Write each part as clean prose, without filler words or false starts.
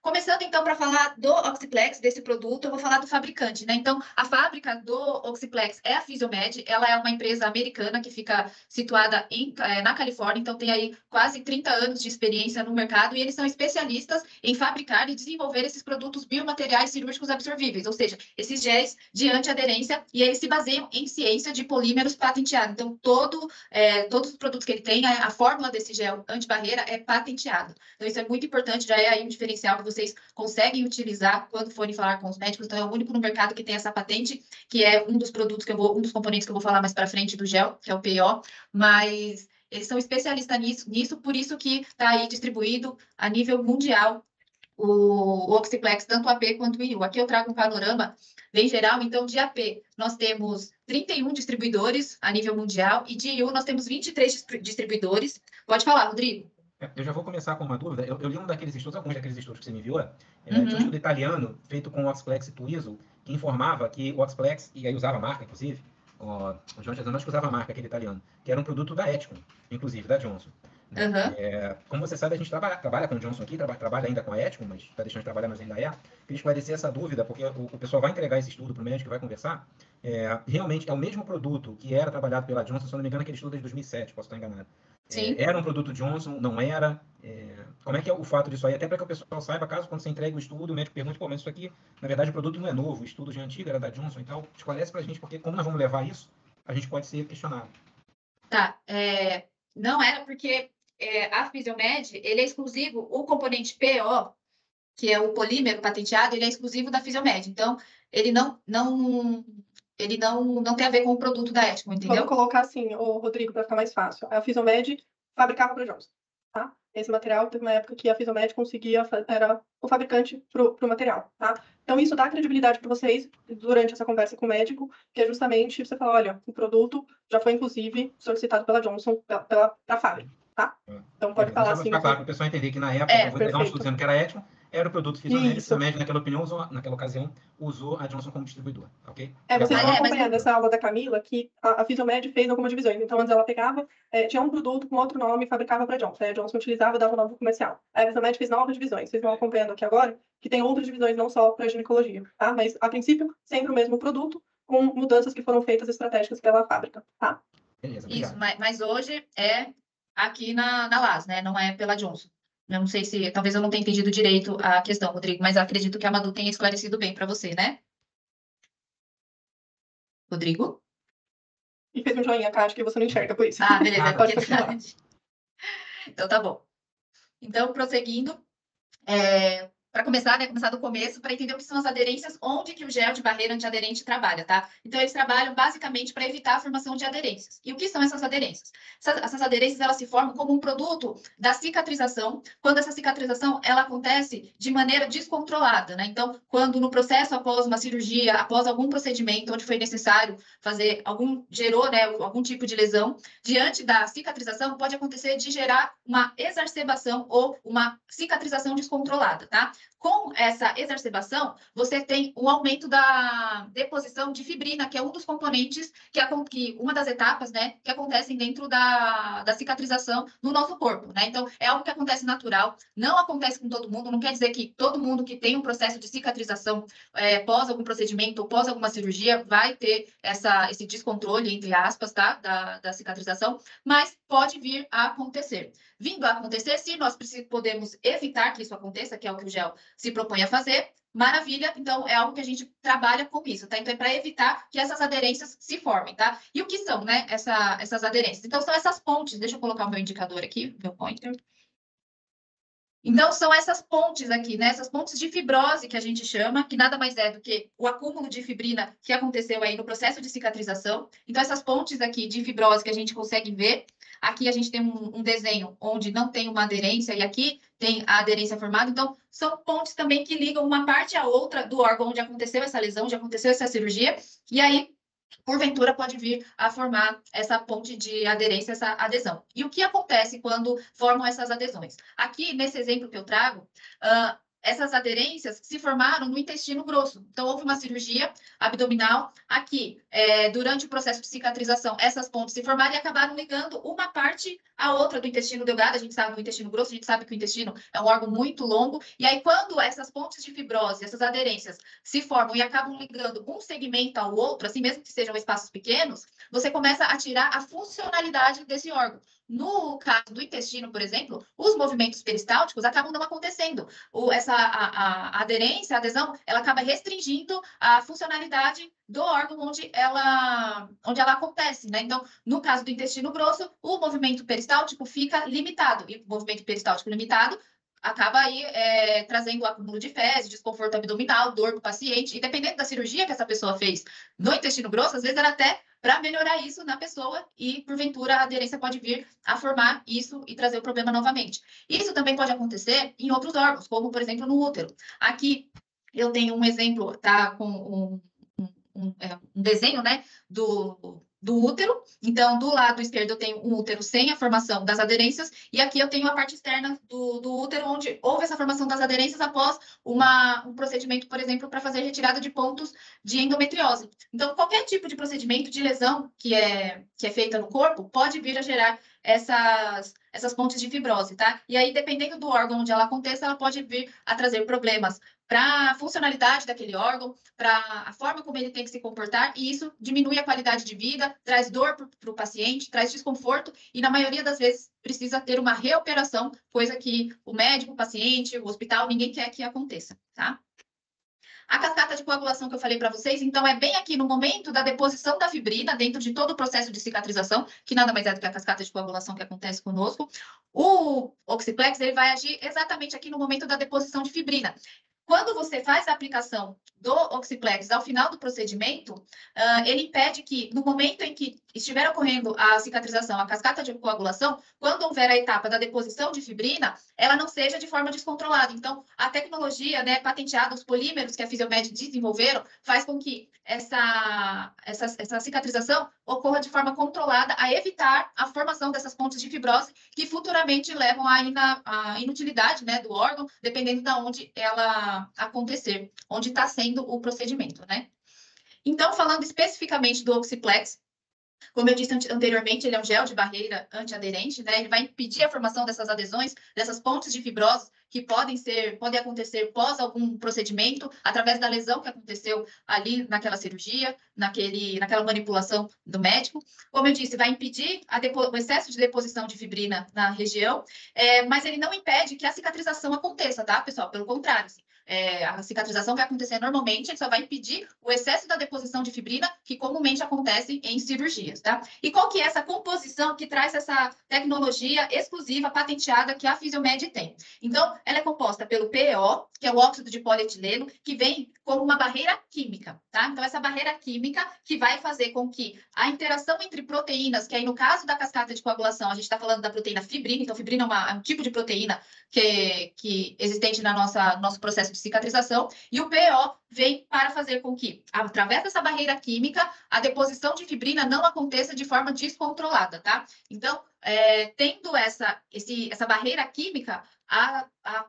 Começando, então, para falar do Oxiplex, desse produto, eu vou falar do fabricante, né? Então, a fábrica do Oxiplex é a Physiomed, ela é uma empresa americana que fica situada na Califórnia, então tem aí quase 30 anos de experiência no mercado e eles são especialistas em fabricar e desenvolver esses produtos biomateriais cirúrgicos absorvíveis, ou seja, esses géis de antiaderência, e eles se baseiam em ciência de polímeros patenteado. Então, todos os produtos que ele tem, a fórmula desse gel antibarreira é patenteado. Então, isso é muito importante, já é aí um diferencial que vocês conseguem utilizar quando forem falar com os médicos. Então, é o único no mercado que tem essa patente, que é um dos produtos um dos componentes que eu vou falar mais para frente do gel, que é o PO, mas eles são especialistas nisso, por isso que está aí distribuído a nível mundial o Oxiplex, tanto o AP quanto o IU. Aqui eu trago um panorama bem geral. Então, de AP, nós temos 31 distribuidores a nível mundial e de IU nós temos 23 distribuidores. Pode falar, Rodrigo. Eu já vou começar com uma dúvida. Eu li alguns daqueles estudos que você me enviou. Tinha um estudo italiano feito com o Oxiplex e Twizo, que informava que o Oxiplex, e aí usava a marca, inclusive, o João Chazanowski usava a marca, aquele italiano, que era um produto da Eticon, inclusive, da Johnson. Como você sabe, a gente trabalha com o Johnson aqui, trabalha ainda com a Eticon, mas está deixando de trabalhar, mas ainda é. Queria esclarecer essa dúvida, porque o pessoal vai entregar esse estudo para o médico e vai conversar. Realmente é o mesmo produto que era trabalhado pela Johnson, se não me engano, aquele estudo é de 2007, posso estar enganado. Era um produto Johnson, não era? Como é que é o fato disso aí? Até para que o pessoal saiba, caso quando você entregue o estudo, o médico pergunte, pô, mas isso aqui, na verdade, o produto não é novo, o estudo já é antigo, era da Johnson e tal. Esclarece para a gente, porque como nós vamos levar isso, a gente pode ser questionado. Tá, não era porque a Physiomed, ele é exclusivo, o componente PO, que é o polímero patenteado, ele é exclusivo da Physiomed. Então, ele não tem a ver com o produto da Eticon, entendeu? Vamos colocar assim, Rodrigo, para ficar mais fácil. A Physiomed fabricava para Johnson, tá? Esse material teve uma época que a Physiomed era o fabricante para o material, tá? Então, isso dá credibilidade para vocês durante essa conversa com o médico, que é justamente você falar, olha, o produto já foi, inclusive, solicitado pela Johnson, para a fábrica, tá? Então, pode falar assim. Para o pessoal entender que na época, eu vou entregar um estudo dizendo que era Eticon, era o produto Physiomed, a Physiomed, naquela ocasião, usou a Johnson como distribuidor, ok? Vocês vão acompanhar nessa aula da Camila que a Physiomed fez algumas divisões. Então, antes ela pegava, tinha um produto com outro nome e fabricava para a Johnson. A Johnson utilizava e dava o nome comercial. A Physiomed fez novas divisões. Vocês vão acompanhando aqui agora que tem outras divisões, não só para ginecologia, tá? Mas, a princípio, sempre o mesmo produto, com mudanças que foram feitas estratégicas pela fábrica, tá? Beleza, isso, mas hoje é aqui na LAS, né? Não é pela Johnson. Eu não sei se, talvez eu não tenha entendido direito a questão, Rodrigo, mas acredito que a Madu tenha esclarecido bem para você, né? Rodrigo? E fez um joinha, Kátia, que você não enxerga, por isso. Ah, beleza. Pode continuar. Então, tá bom. Então, prosseguindo, para começar, né, começar do começo, para entender o que são as aderências, onde que o gel de barreira antiaderente trabalha, tá? Então, eles trabalham basicamente para evitar a formação de aderências. E o que são essas aderências? Essas aderências, elas se formam como um produto da cicatrização, quando essa cicatrização, ela acontece de maneira descontrolada, né? Então, quando no processo, após uma cirurgia, após algum procedimento onde foi necessário fazer gerou, né, algum tipo de lesão, diante da cicatrização, pode acontecer de gerar uma exacerbação ou uma cicatrização descontrolada, tá? Com essa exacerbação, você tem um aumento da deposição de fibrina, que é um dos componentes, uma das etapas, né, que acontecem dentro da cicatrização no nosso corpo, né? Então, é algo que acontece natural, não acontece com todo mundo, não quer dizer que todo mundo que tem um processo de cicatrização pós algum procedimento ou pós alguma cirurgia vai ter esse descontrole, entre aspas, tá, da cicatrização, mas pode vir a acontecer. Vindo a acontecer, se nós podemos evitar que isso aconteça, que é o que o gel se propõe a fazer, maravilha, então é algo que a gente trabalha com isso, tá? Então é para evitar que essas aderências se formem, tá? E o que são, né, essas aderências? Então são essas pontes, deixa eu colocar o meu indicador aqui, meu pointer. Então, são essas pontes aqui, né? Essas pontes de fibrose que a gente chama, que nada mais é do que o acúmulo de fibrina que aconteceu aí no processo de cicatrização. Então, essas pontes aqui de fibrose que a gente consegue ver, aqui a gente tem um desenho onde não tem uma aderência e aqui tem a aderência formada. Então, são pontes também que ligam uma parte à outra do órgão onde aconteceu essa lesão, onde aconteceu essa cirurgia. E aí, porventura, pode vir a formar essa ponte de aderência, essa adesão. E o que acontece quando formam essas adesões? Aqui, nesse exemplo que eu trago, essas aderências se formaram no intestino grosso. Então, houve uma cirurgia abdominal aqui. Durante o processo de cicatrização, essas pontes se formaram e acabaram ligando uma parte à outra do intestino delgado. A gente sabe do intestino grosso, a gente sabe que o intestino é um órgão muito longo. E aí, quando essas pontes de fibrose, essas aderências se formam e acabam ligando um segmento ao outro, assim mesmo que sejam espaços pequenos, você começa a tirar a funcionalidade desse órgão. No caso do intestino, por exemplo, os movimentos peristálticos acabam não acontecendo. A aderência, a adesão, ela acaba restringindo a funcionalidade do órgão onde ela acontece, né? Então, no caso do intestino grosso, o movimento peristáltico fica limitado. E o movimento peristáltico limitado acaba aí trazendo acúmulo de fezes, desconforto abdominal, dor do paciente. E dependendo da cirurgia que essa pessoa fez no intestino grosso, às vezes era até para melhorar isso na pessoa e, porventura, a aderência pode vir a formar isso e trazer o problema novamente. Isso também pode acontecer em outros órgãos, como, por exemplo, no útero. Aqui eu tenho um exemplo, tá, com um desenho, né, do útero. Então, do lado esquerdo eu tenho um útero sem a formação das aderências, e aqui eu tenho a parte externa do útero, onde houve essa formação das aderências após um procedimento, por exemplo, para fazer retirada de pontos de endometriose. Então, qualquer tipo de procedimento de lesão que é feita no corpo pode vir a gerar essas pontes de fibrose, tá? E aí, dependendo do órgão onde ela aconteça, ela pode vir a trazer problemas para a funcionalidade daquele órgão, para a forma como ele tem que se comportar, e isso diminui a qualidade de vida, traz dor para o paciente, traz desconforto, e na maioria das vezes precisa ter uma reoperação, coisa que o médico, o paciente, o hospital, ninguém quer que aconteça, tá? A cascata de coagulação que eu falei para vocês, então, é bem aqui no momento da deposição da fibrina, dentro de todo o processo de cicatrização, que nada mais é do que a cascata de coagulação que acontece conosco. O oxiplex, ele vai agir exatamente aqui no momento da deposição de fibrina. Quando você faz a aplicação do oxiplex ao final do procedimento, ele impede que, no momento em que estiver ocorrendo a cicatrização, a cascata de coagulação, quando houver a etapa da deposição de fibrina, ela não seja de forma descontrolada. Então, a tecnologia, né, patenteada, os polímeros que a Fisiomed desenvolveram, faz com que essa cicatrização ocorra de forma controlada, a evitar a formação dessas pontes de fibrose que futuramente levam à inutilidade, né, do órgão, dependendo de onde ela acontecer, onde está sendo o procedimento, né? Então, falando especificamente do oxiplex, como eu disse anteriormente, ele é um gel de barreira antiaderente, né? Ele vai impedir a formação dessas adesões, dessas pontes de fibrose que podem acontecer pós algum procedimento, através da lesão que aconteceu ali naquela cirurgia, naquela manipulação do médico. Como eu disse, vai impedir o excesso de deposição de fibrina na região, mas ele não impede que a cicatrização aconteça, tá, pessoal? Pelo contrário, assim, a cicatrização vai acontecer normalmente, ele só vai impedir o excesso da deposição de fibrina, que comumente acontece em cirurgias, tá? E qual que é essa composição que traz essa tecnologia exclusiva, patenteada, que a Fisiomed tem? Então, ela é composta pelo PEO, que é o óxido de polietileno, que vem como uma barreira química, tá? Então, essa barreira química que vai fazer com que a interação entre proteínas, que aí no caso da cascata de coagulação, a gente está falando da proteína fibrina, então fibrina é um tipo de proteína que existente no nosso processo de cicatrização, e o PO vem para fazer com que, através dessa barreira química, a deposição de fibrina não aconteça de forma descontrolada, tá? Então, tendo essa barreira química,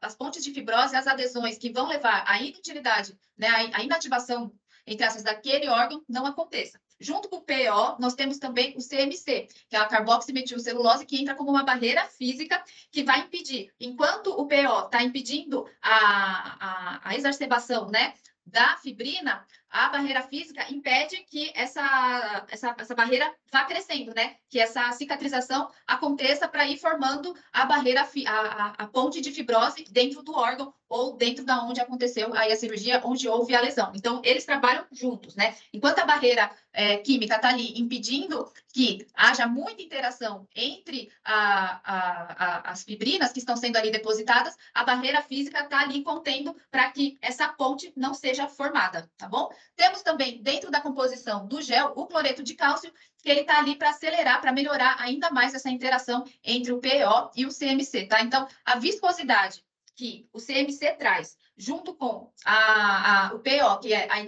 as pontes de fibrose, as adesões que vão levar à inutilidade, né, à inativação, entre aspas, daquele órgão, não aconteça. Junto com o PO, nós temos também o CMC, que é a carboximetilcelulose, que entra como uma barreira física que vai impedir, enquanto o PO está impedindo a exacerbação, né, da fibrina, a barreira física impede que essa barreira vá crescendo, né? Que essa cicatrização aconteça para ir formando a barreira, a ponte de fibrose dentro do órgão ou dentro da onde aconteceu aí a cirurgia, onde houve a lesão. Então, eles trabalham juntos, né? Enquanto a barreira química está ali impedindo que haja muita interação entre as fibrinas que estão sendo ali depositadas, a barreira física está ali contendo para que essa ponte não seja formada, tá bom? Temos também, dentro da composição do gel, o cloreto de cálcio, que ele está ali para acelerar, para melhorar ainda mais essa interação entre o PO e o CMC, tá? Então, a viscosidade que o CMC traz, junto com o PO,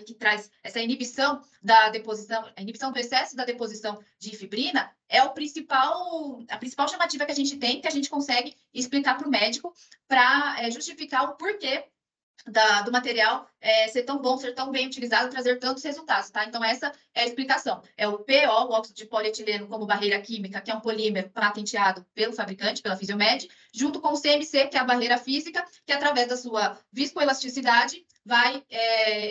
que traz essa inibição da deposição, a inibição do excesso da deposição de fibrina, é a principal chamativa que a gente tem, que a gente consegue explicar para o médico, para justificar o porquê do material ser tão bom, ser tão bem utilizado, trazer tantos resultados, tá? Então, essa é a explicação. É o PO, o óxido de polietileno como barreira química, que é um polímero patenteado pelo fabricante, pela Fisiomed, junto com o CMC, que é a barreira física, que através da sua viscoelasticidade vai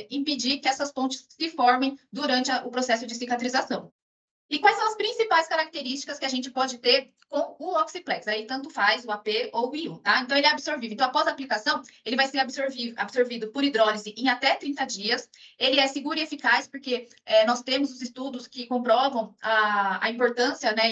impedir que essas pontes se formem durante o processo de cicatrização. E quais são as principais características que a gente pode ter com o Oxiplex? Aí tanto faz o AP ou o IU, tá? Então, ele é absorvível. Então, após a aplicação, ele vai ser absorvido por hidrólise em até 30 dias. Ele é seguro e eficaz, porque nós temos os estudos que comprovam a importância, né,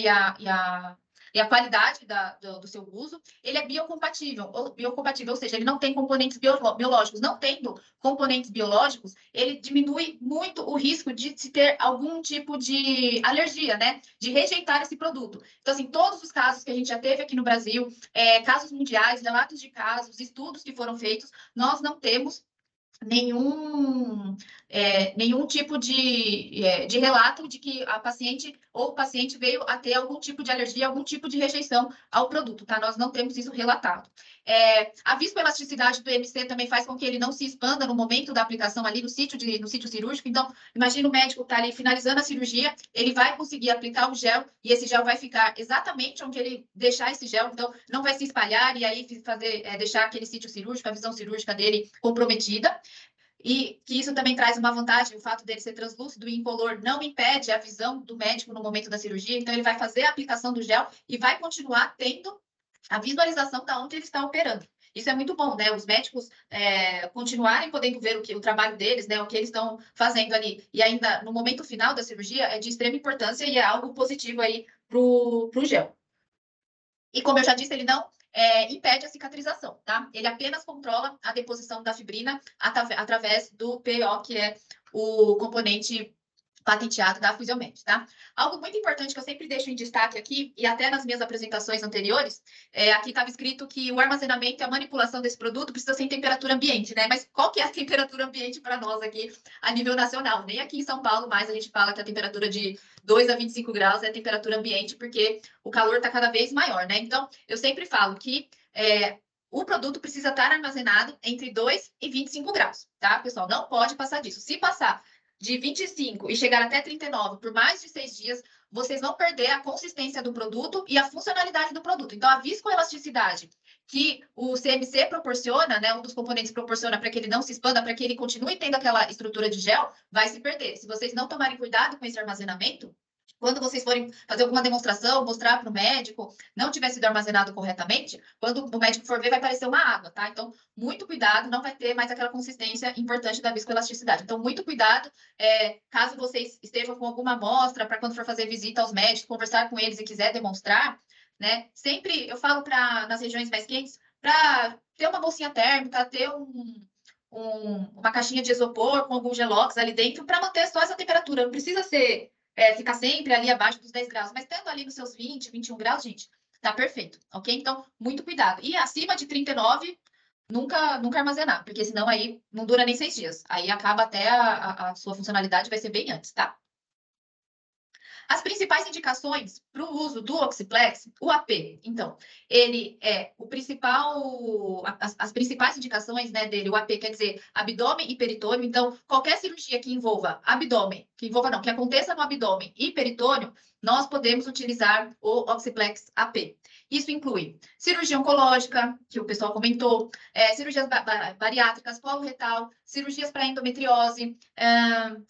e a qualidade do seu uso. Ele é biocompatível, ou seja, ele não tem componentes biológicos. Não tendo componentes biológicos, ele diminui muito o risco de se ter algum tipo de alergia, né? De rejeitar esse produto. Então, assim, todos os casos que a gente já teve aqui no Brasil, casos mundiais, relatos de casos, estudos que foram feitos, nós não temos nenhum tipo de relato de que a paciente ou o paciente veio a ter algum tipo de alergia, algum tipo de rejeição ao produto, tá? Nós não temos isso relatado. A viscoelasticidade do MC também faz com que ele não se expanda no momento da aplicação ali no sítio cirúrgico. Então, imagina o médico que está ali finalizando a cirurgia, ele vai conseguir aplicar o gel e esse gel vai ficar exatamente onde ele deixar esse gel, então não vai se espalhar e aí deixar aquele sítio cirúrgico, a visão cirúrgica dele comprometida. E que isso também traz uma vantagem, o fato dele ser translúcido e incolor não impede a visão do médico no momento da cirurgia, então ele vai fazer a aplicação do gel e vai continuar tendo a visualização da onde ele está operando. Isso é muito bom, né? Os médicos continuarem podendo ver o trabalho deles, né? O que eles estão fazendo ali. E ainda no momento final da cirurgia é de extrema importância e é algo positivo aí pro gel. E como eu já disse, ele não impede a cicatrização, tá? Ele apenas controla a deposição da fibrina através do PO, que é o componente patenteado da Fisiomed, tá? Algo muito importante que eu sempre deixo em destaque aqui, e até nas minhas apresentações anteriores, aqui estava escrito que o armazenamento e a manipulação desse produto precisa ser em temperatura ambiente, né? Mas qual que é a temperatura ambiente para nós aqui a nível nacional? Nem aqui em São Paulo mais a gente fala que a temperatura de 2 a 25 graus é a temperatura ambiente, porque o calor está cada vez maior, né? Então, eu sempre falo que o produto precisa estar armazenado entre 2 e 25 graus, tá, pessoal? Não pode passar disso. Se passar de 25 e chegar até 39 por mais de 6 dias, vocês vão perder a consistência do produto e a funcionalidade do produto. Então, a viscoelasticidade que o CMC proporciona, né, um dos componentes proporciona para que ele não se expanda, para que ele continue tendo aquela estrutura de gel, vai se perder. Se vocês não tomarem cuidado com esse armazenamento, quando vocês forem fazer alguma demonstração, mostrar para o médico, não tiver sido armazenado corretamente, quando o médico for ver, vai parecer uma água, tá? Então, muito cuidado, não vai ter mais aquela consistência importante da viscoelasticidade. Então, muito cuidado, caso vocês estejam com alguma amostra, para quando for fazer visita aos médicos, conversar com eles e quiser demonstrar, né? Sempre eu falo nas regiões mais quentes, para ter uma bolsinha térmica, ter uma caixinha de isopor com algum gelox ali dentro, para manter só essa temperatura. Não precisa ficar sempre ali abaixo dos 10 graus, mas estando ali nos seus 20, 21 graus, gente, tá perfeito, ok? Então, muito cuidado. E acima de 39, nunca armazenar, porque senão aí não dura nem 6 dias. Aí acaba até a sua funcionalidade, vai ser bem antes, tá? As principais indicações para o uso do Oxiplex, o AP, então, ele é o principal, as principais indicações, né, dele, o AP quer dizer abdômen e peritônio, então, qualquer cirurgia que envolva abdômen, que aconteça no abdômen e peritônio, nós podemos utilizar o Oxiplex AP. Isso inclui cirurgia oncológica, que o pessoal comentou, cirurgias bariátricas, colo retal, cirurgias para endometriose,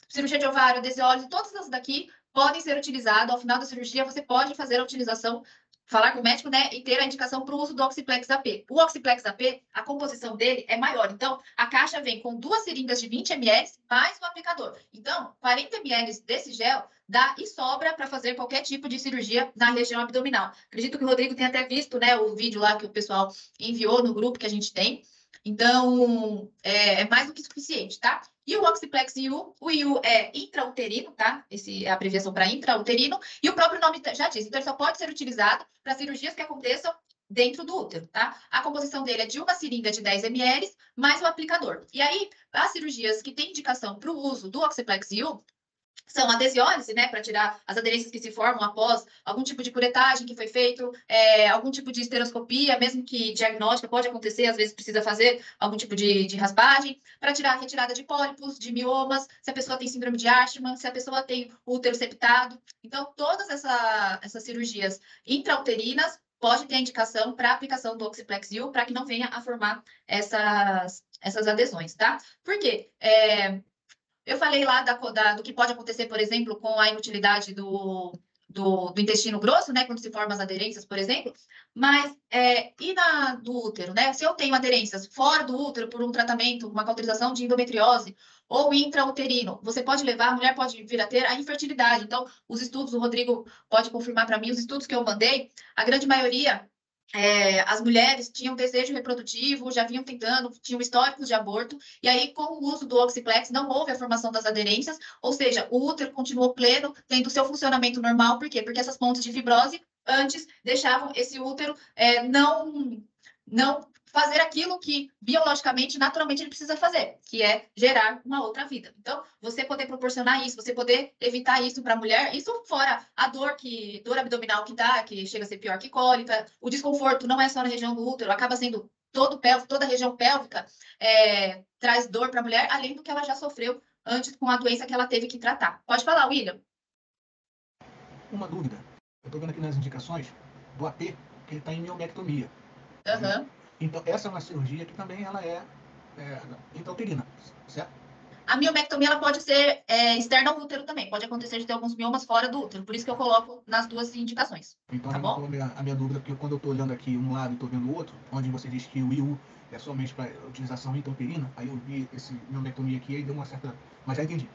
cirurgia de ovário, desbiólise, todas essas daqui podem ser utilizados. Ao final da cirurgia, você pode fazer a utilização, falar com o médico, né, e ter a indicação para o uso do Oxiplex AP. O Oxiplex AP, a composição dele é maior. Então, a caixa vem com 2 seringas de 20 ml mais um aplicador. Então, 40 ml desse gel dá e sobra para fazer qualquer tipo de cirurgia na região abdominal. Acredito que o Rodrigo tenha até visto, né, o vídeo lá que o pessoal enviou no grupo que a gente tem. Então, é mais do que suficiente, tá? E o Oxiplex IU, o IU é intrauterino, tá? Esse é a abreviação para intrauterino, e o próprio nome já diz. Então, ele só pode ser utilizado para cirurgias que aconteçam dentro do útero, tá? A composição dele é de uma seringa de 10 ml mais o aplicador. E aí, as cirurgias que têm indicação para o uso do Oxiplex IU são adesiólise, né, para tirar as aderências que se formam após algum tipo de curetagem que foi feito, algum tipo de esteroscopia, mesmo que diagnóstica, pode acontecer, às vezes precisa fazer algum tipo de raspagem, para tirar a retirada de pólipos, de miomas, se a pessoa tem síndrome de Ashman, se a pessoa tem útero septado. Então, todas essas cirurgias intrauterinas pode ter a indicação para aplicação do Oxiplex U, para que não venha a formar essas adesões, tá? Por quê? Eu falei lá do que pode acontecer, por exemplo, com a inutilidade do intestino grosso, né? Quando se formam as aderências, por exemplo. Mas, e do útero, né? Se eu tenho aderências fora do útero por um tratamento, uma cauterização de endometriose ou intrauterino, você pode levar, a mulher pode vir a ter a infertilidade. Então, os estudos, o Rodrigo pode confirmar para mim, os estudos que eu mandei, a grande maioria as mulheres tinham desejo reprodutivo, já vinham tentando, tinham históricos de aborto, e aí, com o uso do Oxiplex, não houve a formação das aderências, ou seja, o útero continuou pleno, tendo seu funcionamento normal. Por quê? Porque essas pontes de fibrose antes deixavam esse útero não fazer aquilo que biologicamente, naturalmente, ele precisa fazer, que é gerar uma outra vida. Então, você poder proporcionar isso, você poder evitar isso para a mulher, isso fora a dor abdominal que chega a ser pior que cólica, o desconforto não é só na região do útero, acaba sendo toda a região pélvica traz dor para a mulher, além do que ela já sofreu antes com a doença que ela teve que tratar. Pode falar, William. Uma dúvida. Eu estou vendo aqui nas indicações do AP, que ele está em miomectomia. Uhum. Então, essa é uma cirurgia que também ela é intrauterina, certo? A miomectomia ela pode ser externa ao útero também. Pode acontecer de ter alguns miomas fora do útero. Por isso que eu coloco nas duas indicações. Então, tá bom? a minha dúvida, porque quando eu estou olhando aqui um lado e estou vendo o outro, onde você diz que o IU é somente para utilização intrauterina, aí eu vi esse miomectomia aqui e deu uma certa... Mas já entendi.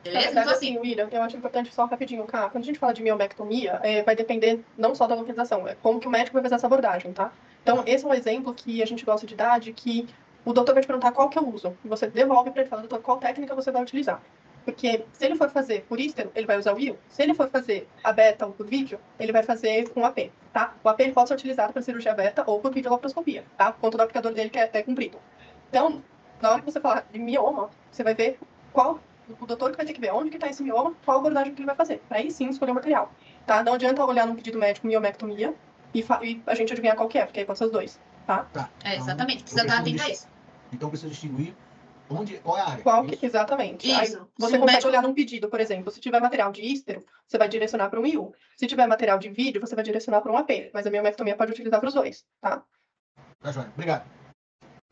Beleza? Então, Então, assim, William, eu acho importante só rapidinho, cá. Quando a gente fala de miomectomia, vai depender não só da localização, é como que o médico vai fazer essa abordagem, tá? Então, esse é um exemplo que a gente gosta de dar, de que o doutor vai te perguntar qual que é o uso. E você devolve para ele e fala, doutor, qual técnica você vai utilizar? Porque se ele for fazer por ístero, ele vai usar o IU. Se ele for fazer a beta ou por vídeo, ele vai fazer com AP, tá? O AP pode ser utilizado para cirurgia beta ou por videolaparoscopia, tá? Por conta do aplicador dele que é comprido. Então, na hora que você falar de mioma, você vai ver o doutor que vai ter que ver onde que está esse mioma, qual abordagem que ele vai fazer. Para aí sim escolher o material, tá? Não adianta olhar no pedido médico miomectomia e a gente adivinhar qual que é, porque aí pode ser os dois, tá? Tá. Exatamente. Precisa estar atento a isso. Então, precisa distinguir qual é a área. Exatamente. Isso. Aí você consegue olhar num pedido, por exemplo, se tiver material de ístero, você vai direcionar para um IU. Se tiver material de vídeo, você vai direcionar para um AP. Mas a miomectomia pode utilizar para os dois, tá? Tá, joia. Obrigado.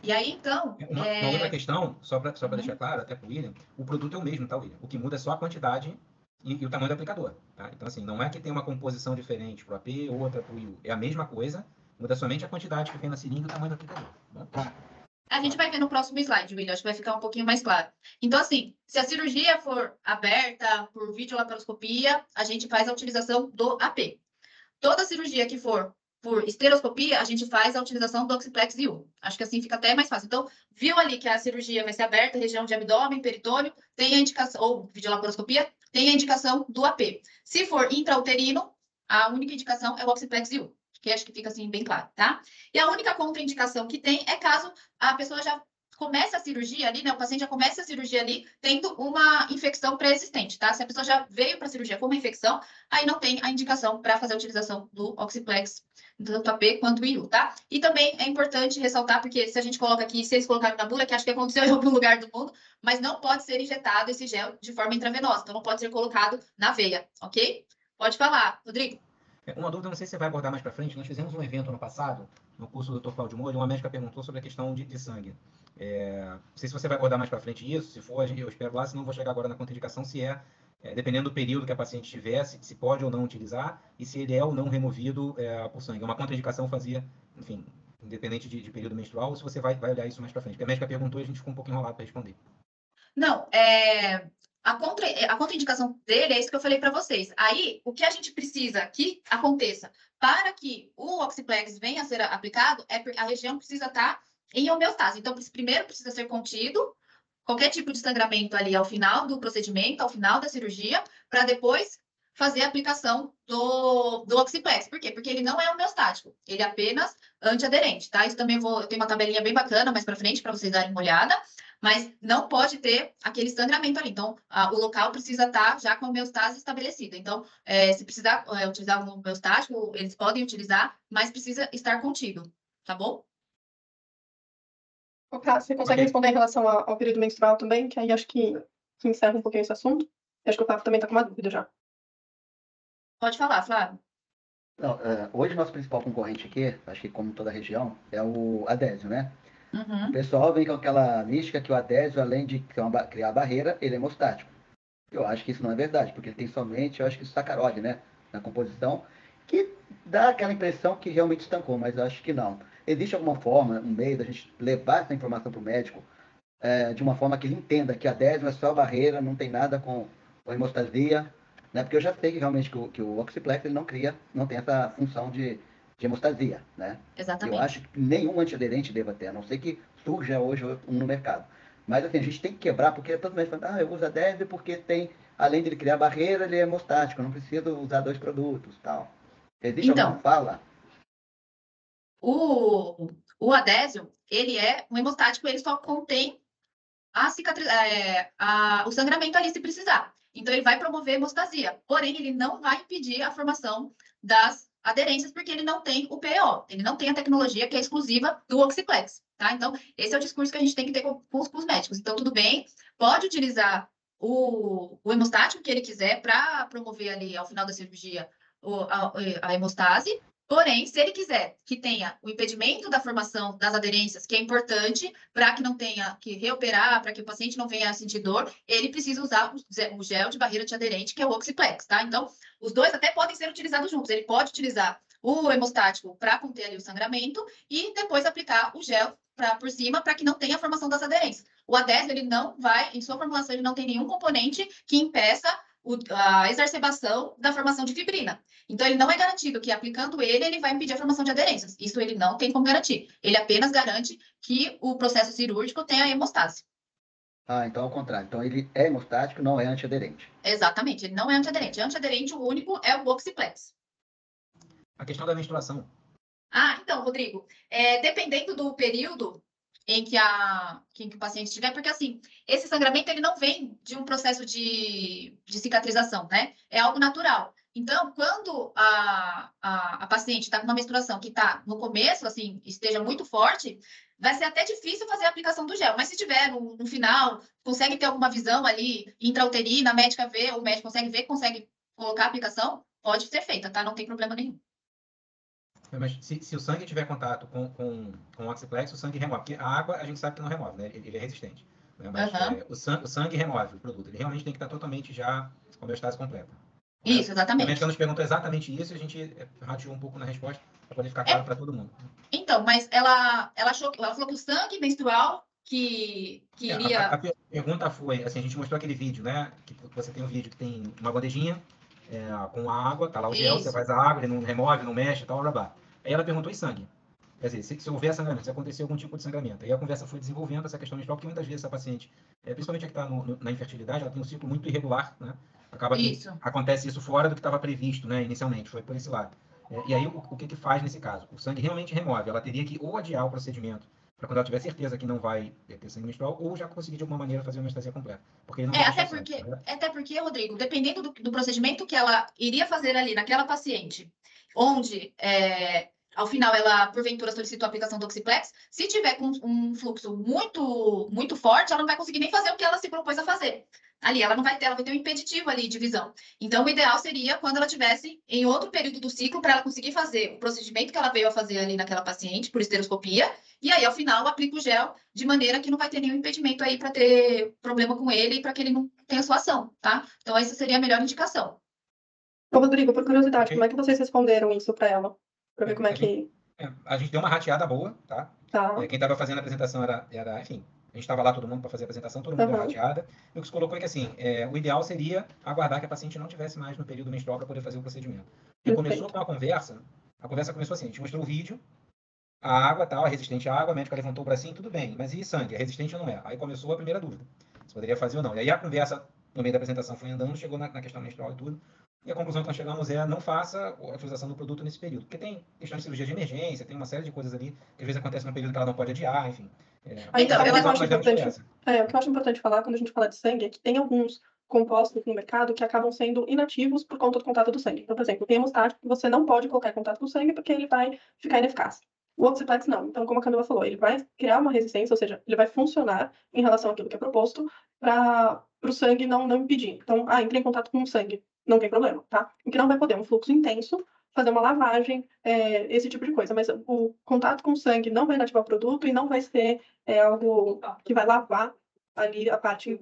E aí, então... Uma outra questão, só para deixar claro, até para o William, o produto é o mesmo, tá, William? O que muda é só a quantidade e o tamanho do aplicador, tá? Então, assim, não é que tem uma composição diferente para o AP ou outra para o IU. É a mesma coisa, muda somente a quantidade que vem na seringa e o tamanho do aplicador. Tá? A gente vai ver no próximo slide, William, acho que vai ficar um pouquinho mais claro. Então, assim, se a cirurgia for aberta por videolaparoscopia, a gente faz a utilização do AP. Toda cirurgia que for por esteroscopia, a gente faz a utilização do Oxiplex U. Acho que assim fica até mais fácil. Então, viu ali que a cirurgia vai ser aberta, região de abdômen, peritônio, tem a indicação, ou videolaparoscopia, tem a indicação do AP. Se for intrauterino, a única indicação é o Oxiplex U, que acho que fica assim bem claro, tá? E a única contraindicação que tem é caso a pessoa já comece a cirurgia ali, né? O paciente já começa a cirurgia ali tendo uma infecção pré-existente, tá? Se a pessoa já veio para a cirurgia com uma infecção, aí não tem a indicação para fazer a utilização do Oxiplex, tanto AP quanto o IU, tá? E também é importante ressaltar, porque se a gente coloca aqui, se eles colocaram na bula, que acho que aconteceu em algum lugar do mundo, mas não pode ser injetado esse gel de forma intravenosa, então não pode ser colocado na veia, ok? Pode falar, Rodrigo. Uma dúvida, não sei se você vai abordar mais para frente, nós fizemos um evento ano passado, no curso do Dr. Cláudio Molho, uma médica perguntou sobre a questão de sangue. Não sei se você vai abordar mais para frente isso, se for, eu espero lá, senão vou chegar agora na contraindicação, se dependendo do período que a paciente tiver, se pode ou não utilizar, e se ele é ou não removido por sangue. Uma contraindicação fazia, enfim, independente de período menstrual, ou se você vai olhar isso mais para frente. Porque a médica perguntou e a gente ficou um pouco enrolado para responder. Não, a contraindicação dele é isso que eu falei para vocês. Aí, o que a gente precisa que aconteça para que o Oxiplex venha a ser aplicado é a região precisa estar em homeostase. Então, primeiro precisa ser contido qualquer tipo de sangramento ali ao final do procedimento, ao final da cirurgia, para depois fazer a aplicação do Oxiplex. Por quê? Porque ele não é homeostático, ele é apenas antiaderente, tá? Isso também eu tenho uma tabelinha bem bacana mais para frente para vocês darem uma olhada. mas não pode ter aquele sangramento ali. Então, o local precisa estar já com a homeostase estabelecida. Então, se precisar utilizar um homeostático, eles podem utilizar, mas precisa estar contido, tá bom? Você consegue responder em relação ao período menstrual também? Que aí acho que encerra um pouquinho esse assunto. Acho que o Papo também está com uma dúvida já. Pode falar, Flávio. Não, hoje nosso principal concorrente aqui, acho que como toda a região, é o Adésio, né? O pessoal vem com aquela mística que o Adésio, além de criar barreira, ele é hemostático. Eu acho que isso não é verdade, porque ele tem somente, eu acho que sacarose, né? Na composição, que dá aquela impressão que realmente estancou, mas eu acho que não. Existe alguma forma, um meio da gente levar essa informação para o médico de uma forma que ele entenda que a Adésio é só barreira, não tem nada com hemostasia, né? Porque eu já sei que realmente que o Oxiplex ele não tem essa função de hemostasia, né? Exatamente. Eu acho que nenhum antiaderente deva ter, a não ser que surja hoje um no mercado. Mas assim, a gente tem que quebrar, porque todo mundo fala, eu uso Adésio porque tem, além de ele criar barreira, ele é hemostático, eu não preciso usar 2 produtos, tal. Existe alguma fala? O Adésio, ele é um hemostático, ele só contém o sangramento ali se precisar. Então, ele vai promover hemostasia. Porém, ele não vai impedir a formação das aderências, porque ele não tem o PEO. Ele não tem a tecnologia que é exclusiva do Oxiplex, tá? Então, esse é o discurso que a gente tem que ter com os médicos. Então, tudo bem, pode utilizar o hemostático que ele quiser para promover ali, ao final da cirurgia, a hemostase. Porém, se ele quiser que tenha o impedimento da formação das aderências, que é importante para que não tenha que reoperar, para que o paciente não venha a sentir dor, ele precisa usar o gel de barreira antiaderente, que é o Oxiplex, tá? Então, os dois até podem ser utilizados juntos. Ele pode utilizar o hemostático para conter ali o sangramento e depois aplicar o gel por cima para que não tenha a formação das aderências. O Adésio, ele não vai, em sua formulação, ele não tem nenhum componente que impeça a exacerbação da formação de fibrina. Então, ele não é garantido que aplicando ele vai impedir a formação de aderências. Isso ele não tem como garantir. Ele apenas garante que o processo cirúrgico tenha hemostase. Então ao contrário. Então ele é hemostático, não é antiaderente. Exatamente, ele não é antiaderente. Antiaderente, o único é o Oxiplex. A questão da menstruação. Então, Rodrigo, dependendo do período em que o paciente estiver, porque assim, esse sangramento ele não vem de um processo de cicatrização, né? É algo natural. Então, quando a paciente está com uma menstruação que está no começo, assim, esteja muito forte, vai ser até difícil fazer a aplicação do gel. Mas se tiver no final, consegue ter alguma visão ali intrauterina, a médica vê, o médico consegue ver, consegue colocar a aplicação, pode ser feita, tá? Não tem problema nenhum. Mas se o sangue tiver contato com o Oxiplex, o sangue remove. Porque a água, a gente sabe que não remove, né? Ele é resistente. Né? Mas o sangue remove o produto. Ele realmente tem que estar totalmente já com a homeostase completa. Isso, exatamente. A médica nos perguntou exatamente isso e a gente rateou um pouco na resposta para poder ficar claro para todo mundo. Então, mas ela falou que o sangue menstrual que iria... A pergunta foi, assim, a gente mostrou aquele vídeo, né? Que você tem um vídeo que tem uma bandejinha com a água, tá lá o gel, você faz a água, ele não remove, não mexe, tal, blá, blá. Aí ela perguntou, e sangue? Quer dizer, se houver sangramento, se acontecer algum tipo de sangramento. Aí a conversa foi desenvolvendo essa questão menstrual, porque muitas vezes essa paciente, principalmente a que está na infertilidade, ela tem um ciclo muito irregular, né? Acaba que acontece isso fora do que estava previsto, né, inicialmente, foi por esse lado. E aí, o que faz nesse caso? O sangue realmente remove, ela teria que ou adiar o procedimento, para quando ela tiver certeza que não vai ter sangue menstrual, ou já conseguir de alguma maneira fazer uma anestesia completa. Porque ele não vai até porque, Rodrigo, dependendo do procedimento que ela iria fazer ali naquela paciente, onde ao final ela porventura solicitou a aplicação do Oxiplex, se tiver com um fluxo muito muito forte, ela não vai conseguir nem fazer o que ela se propôs a fazer. Ali, ela vai ter um impeditivo ali de visão. Então, o ideal seria quando ela tivesse em outro período do ciclo para ela conseguir fazer o procedimento que ela veio a fazer ali naquela paciente, por esteroscopia, e aí, ao final, aplica o gel de maneira que não vai ter nenhum impedimento aí para ter problema com ele e para que ele não tenha sua ação, tá? Então, essa seria a melhor indicação. Ô, Rodrigo, por curiosidade, como é que vocês responderam isso para ela? Para ver como é que... A gente deu uma rateada boa, tá? Quem estava fazendo a apresentação era, enfim, a gente estava lá todo mundo para fazer a apresentação, todo mundo deu rateada. E o que se colocou é que, assim, o ideal seria aguardar que a paciente não tivesse mais no período menstrual para poder fazer o procedimento. E começou com a conversa começou assim, a gente mostrou o vídeo, a água tal, é resistente à água, a médica levantou o bracinho, tudo bem, mas e sangue? É resistente ou não é? Aí começou a primeira dúvida, se poderia fazer ou não. E aí a conversa, no meio da apresentação, foi andando, chegou na questão menstrual e tudo. E a conclusão que nós chegamos é não faça a utilização do produto nesse período. Porque tem questão de cirurgia de emergência, tem uma série de coisas ali que às vezes acontece no período que ela não pode adiar, enfim. Então, o que eu acho Nós temos importante, essa. o que eu acho importante falar quando a gente fala de sangue é que tem alguns compostos no mercado que acabam sendo inativos por conta do contato do sangue. Então, por exemplo, tem hemostático que você não pode colocar em contato com o sangue porque ele vai ficar ineficaz. O Oxiplex não. Então, como a Camila falou, ele vai criar uma resistência, ou seja, ele vai funcionar em relação àquilo que é proposto para o sangue não impedir. Então, entra em contato com o sangue, não tem problema, tá? O que não vai poder, um fluxo intenso, fazer uma lavagem, esse tipo de coisa. Mas o contato com o sangue não vai inativar o produto e não vai ser algo que vai lavar ali a parte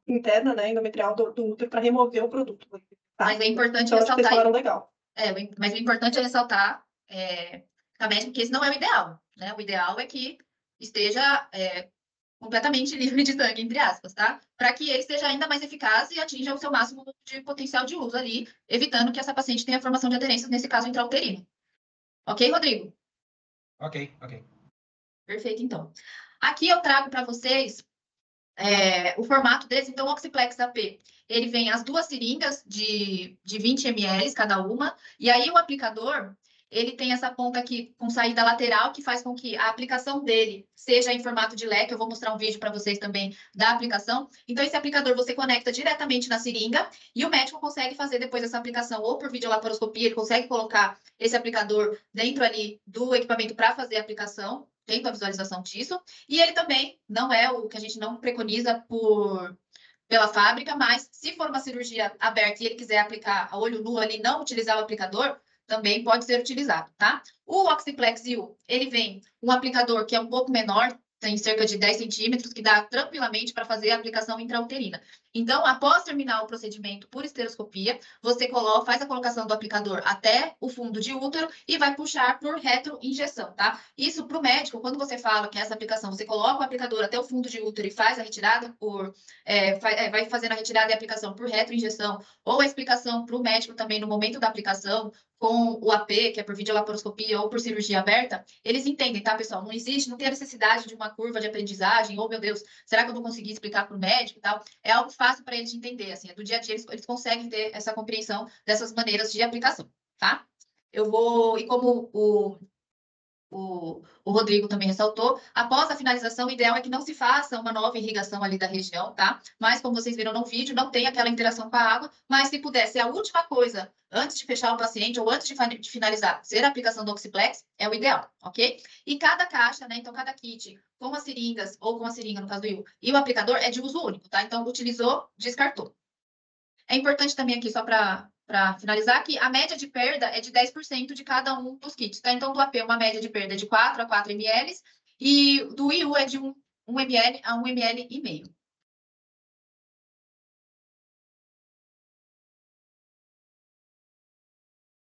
interna, né, endometrial do útero para remover o produto. Tá? Mas é importante então, acho que vocês ressaltar. falaram legal. Mas o importante é ressaltar também que esse não é o ideal, né? O ideal é que esteja completamente livre de sangue, entre aspas, tá? Para que ele seja ainda mais eficaz e atinja o seu máximo de potencial de uso ali, evitando que essa paciente tenha formação de aderências, nesse caso intrauterino. Ok, Rodrigo? Ok. Perfeito, então. Aqui eu trago para vocês o formato desse. Então, o Oxiplex AP, ele vem as 2 seringas de 20 ml cada uma, e aí o aplicador, ele tem essa ponta aqui com saída lateral, que faz com que a aplicação dele seja em formato de leque. Eu vou mostrar um vídeo para vocês também da aplicação. Então, esse aplicador você conecta diretamente na seringa e o médico consegue fazer depois essa aplicação ou por videolaparoscopia, ele consegue colocar esse aplicador dentro ali do equipamento para fazer a aplicação, tendo a visualização disso. E ele também não é o que a gente não preconiza pela fábrica, mas se for uma cirurgia aberta e ele quiser aplicar a olho nu ali, não utilizar o aplicador, também pode ser utilizado, tá? O Oxiplex IU, ele vem um aplicador que é um pouco menor, tem cerca de 10 centímetros, que dá tranquilamente para fazer a aplicação intrauterina. Então, após terminar o procedimento por esteroscopia, você faz a colocação do aplicador até o fundo de útero e vai puxar por retroinjeção, tá? Isso para o médico, quando você fala que essa aplicação, você coloca o aplicador até o fundo de útero e faz a retirada vai fazendo a retirada e a aplicação por retroinjeção, ou a explicação para o médico também no momento da aplicação, com o AP, que é por videolaparoscopia ou por cirurgia aberta, eles entendem, tá, pessoal? Não tem a necessidade de uma curva de aprendizagem, meu Deus, será que eu vou conseguir explicar para o médico e tal? É algo fácil para eles de entender, assim, do dia a dia eles conseguem ter essa compreensão dessas maneiras de aplicação, tá? E como o Rodrigo também ressaltou, após a finalização, o ideal é que não se faça uma nova irrigação ali da região, tá? Mas, como vocês viram no vídeo, não tem aquela interação com a água, mas se puder ser a última coisa, antes de fechar o paciente ou antes de finalizar, ser a aplicação do Oxiplex, é o ideal, ok? E cada caixa, né, então cada kit, com as seringas, ou com a seringa, no caso do IU, e o aplicador é de uso único, tá? Então, utilizou, descartou. É importante também aqui, só para finalizar, que a média de perda é de 10% de cada um dos kits, tá? Então, do AP, uma média de perda é de 4 a 4 ml, e do IU é de 1 ml a 1,5 ml.